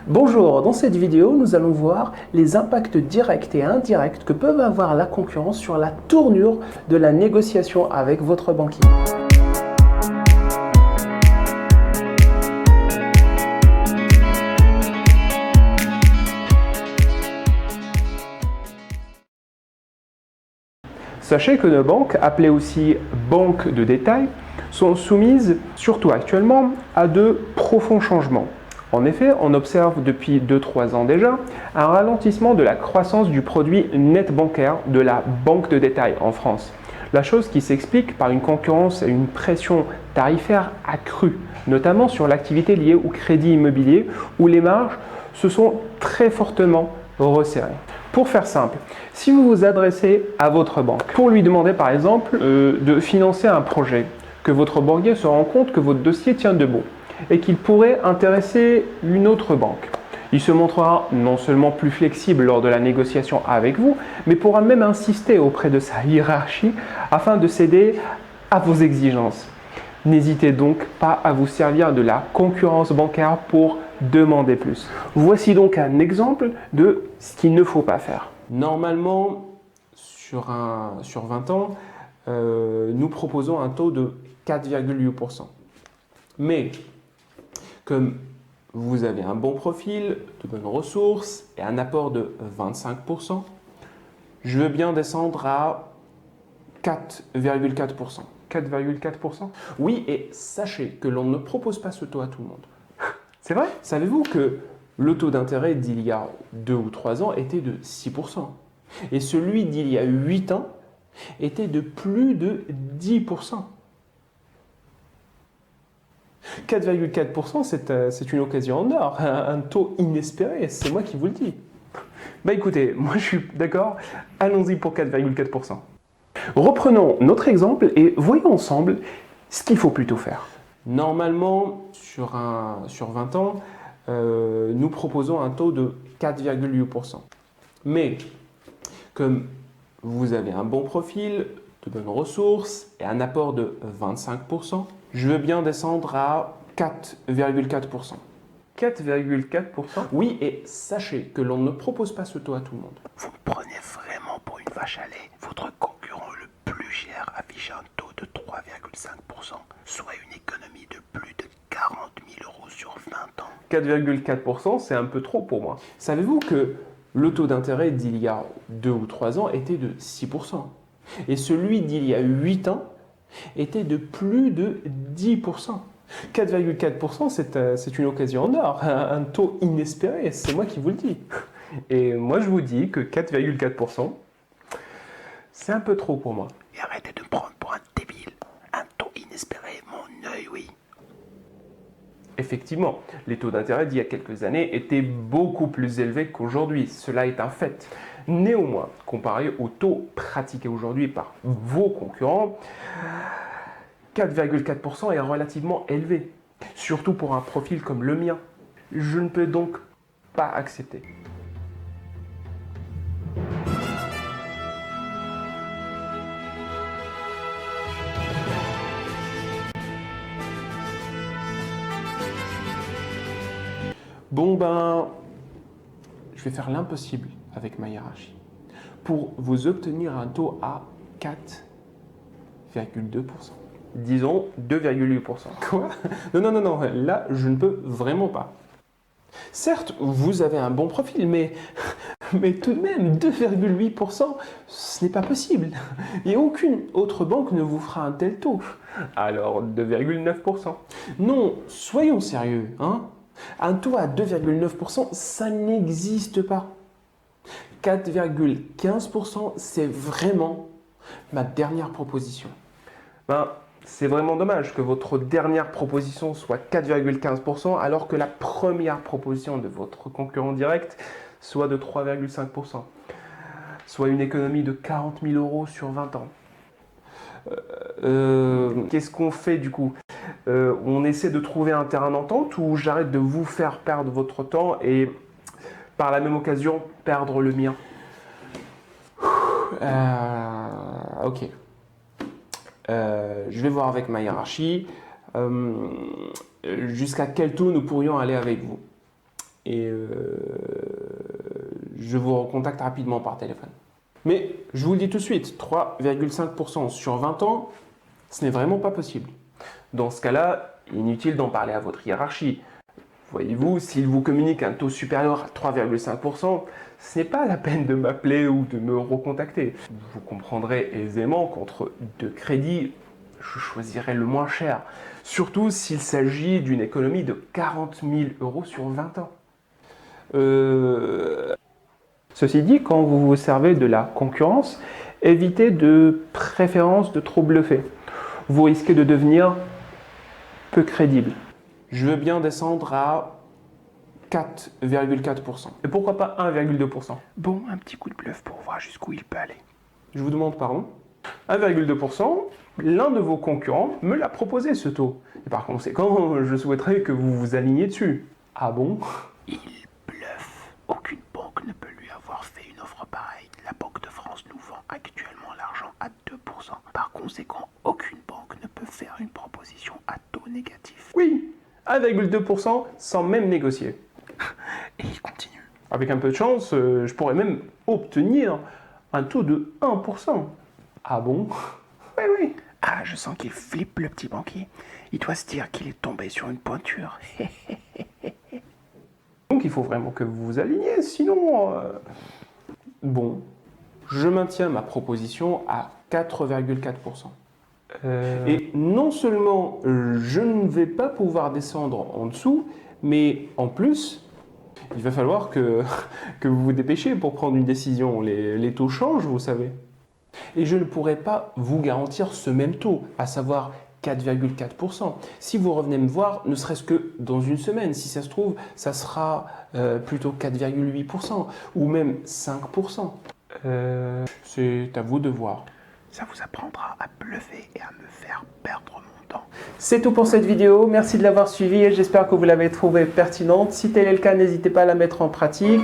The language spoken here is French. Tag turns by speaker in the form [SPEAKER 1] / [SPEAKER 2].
[SPEAKER 1] Bonjour, dans cette vidéo, nous allons voir les impacts directs et indirects que peuvent avoir la concurrence sur la tournure de la négociation avec votre banquier. Sachez que nos banques, appelées aussi banques de détail, sont soumises, surtout actuellement, à de profonds changements. En effet, on observe depuis 2-3 ans déjà un ralentissement de la croissance du produit net bancaire de la banque de détail en France. La chose qui s'explique par une concurrence et une pression tarifaire accrue, notamment sur l'activité liée au crédit immobilier où les marges se sont très fortement resserrées. Pour faire simple, si vous vous adressez à votre banque pour lui demander par exemple de financer un projet, que votre banquier se rend compte que votre dossier tient debout et qu'il pourrait intéresser une autre banque, il se montrera non seulement plus flexible lors de la négociation avec vous, mais pourra même insister auprès de sa hiérarchie afin de céder à vos exigences. N'hésitez donc pas à vous servir de la concurrence bancaire pour demander plus. Voici donc un exemple de ce qu'il ne faut pas faire. Normalement, sur 20 ans, nous proposons un taux de 4,8%. Mais comme vous avez un bon profil, de bonnes ressources et un apport de 25%, je veux bien descendre à 4,4%. 4,4%? Oui, et sachez que l'on ne propose pas ce taux à tout le monde. C'est vrai? Savez-vous que le taux d'intérêt d'il y a 2 ou 3 ans était de 6%? Et celui d'il y a 8 ans était de plus de 10%. 4,4%, c'est une occasion en or, un taux inespéré, c'est moi qui vous le dis. Bah écoutez, moi je suis d'accord, allons-y pour 4,4%. Reprenons notre exemple et voyons ensemble ce qu'il faut plutôt faire. Normalement, sur 20 ans, nous proposons un taux de 4,8%. Mais comme vous avez un bon profil, de bonnes ressources et un apport de 25%, je veux bien descendre à 4,4%. 4,4%? Oui, et sachez que l'on ne propose pas ce taux à tout le monde.
[SPEAKER 2] Vous me prenez vraiment pour une vache à lait. Votre concurrent le plus cher affiche un taux de 3,5%, soit une économie de plus de 40 000 € sur 20 ans.
[SPEAKER 1] 4,4%, c'est un peu trop pour moi. Savez-vous que le taux d'intérêt d'il y a 2 ou 3 ans était de 6%? Et celui d'il y a 8 ans était de plus de 10%. 4,4%, c'est une occasion en or, un taux inespéré, c'est moi qui vous le dis. Et moi je vous dis que 4,4%, c'est un peu trop pour moi.
[SPEAKER 2] Et arrêtez de me prendre pour un débile. Un taux inespéré, mon œil, oui.
[SPEAKER 1] Effectivement, les taux d'intérêt d'il y a quelques années étaient beaucoup plus élevés qu'aujourd'hui, cela est un fait. Néanmoins, comparé aux taux pratiqués aujourd'hui par vos concurrents, 4,4% est relativement élevé, surtout pour un profil comme le mien. Je ne peux donc pas accepter. Bon ben, je vais faire l'impossible avec ma hiérarchie pour vous obtenir un taux à 4,2%. Disons 2,8%. Quoi? Non, là je ne peux vraiment pas. Certes, vous avez un bon profil, mais tout de même, 2,8%, ce n'est pas possible. Et aucune autre banque ne vous fera un tel taux. Alors 2,9%. Non, soyons sérieux, hein? Un taux à 2,9%, ça n'existe pas. 4,15%, c'est vraiment ma dernière proposition. Ben, c'est vraiment dommage que votre dernière proposition soit 4,15% alors que la première proposition de votre concurrent direct soit de 3,5%, soit une économie de 40 000 € sur 20 ans. Qu'est-ce qu'on fait du coup? On essaie de trouver un terrain d'entente ou j'arrête de vous faire perdre votre temps et par la même occasion perdre le mien? Ok. Je vais voir avec ma hiérarchie jusqu'à quel taux nous pourrions aller avec vous. et je vous recontacte rapidement par téléphone. Mais je vous le dis tout de suite, 3,5% sur 20 ans, ce n'est vraiment pas possible. Dans ce cas-là, inutile d'en parler à votre hiérarchie. Voyez-vous, s'il vous communique un taux supérieur à 3,5%, ce n'est pas la peine de m'appeler ou de me recontacter. Vous comprendrez aisément qu'entre deux crédits, je choisirai le moins cher. Surtout s'il s'agit d'une économie de 40 000 € sur 20 ans. Ceci dit, quand vous vous servez de la concurrence, évitez de préférence de trop bluffer. Vous risquez de devenir peu crédible. Je veux bien descendre à 4,4%. Et pourquoi pas 1,2%?
[SPEAKER 2] Bon, un petit coup de bluff pour voir jusqu'où il peut aller.
[SPEAKER 1] Je vous demande pardon. 1,2%, l'un de vos concurrents me l'a proposé ce taux. Et par conséquent, je souhaiterais que vous vous aligniez dessus. Ah bon?
[SPEAKER 2] Il bluffe. Aucune banque ne peut lui avoir fait une offre pareille. La Banque de France nous vend actuellement l'argent à 2%. Par conséquent, aucune banque ne peut faire une proposition à taux négatif.
[SPEAKER 1] Oui, 1,2% sans même négocier.
[SPEAKER 2] Et il continue.
[SPEAKER 1] Avec un peu de chance, je pourrais même obtenir un taux de 1%. Ah bon?
[SPEAKER 2] Oui, oui. Ah, je sens qu'il flippe le petit banquier. Il doit se dire qu'il est tombé sur une pointure.
[SPEAKER 1] Donc il faut vraiment que vous vous aligniez, sinon... Bon, je maintiens ma proposition à 4,4%. Et non seulement je ne vais pas pouvoir descendre en dessous, mais en plus, il va falloir que vous vous dépêchiez pour prendre une décision. Les taux changent, vous savez. Et je ne pourrai pas vous garantir ce même taux, à savoir 4,4%. Si vous revenez me voir, ne serait-ce que dans une semaine, si ça se trouve, ça sera plutôt 4,8% ou même 5%. C'est à vous de voir.
[SPEAKER 2] Ça vous apprendra à bluffer et à me faire perdre mon temps.
[SPEAKER 1] C'est tout pour cette vidéo. Merci de l'avoir suivi et j'espère que vous l'avez trouvée pertinente. Si tel est le cas, n'hésitez pas à la mettre en pratique.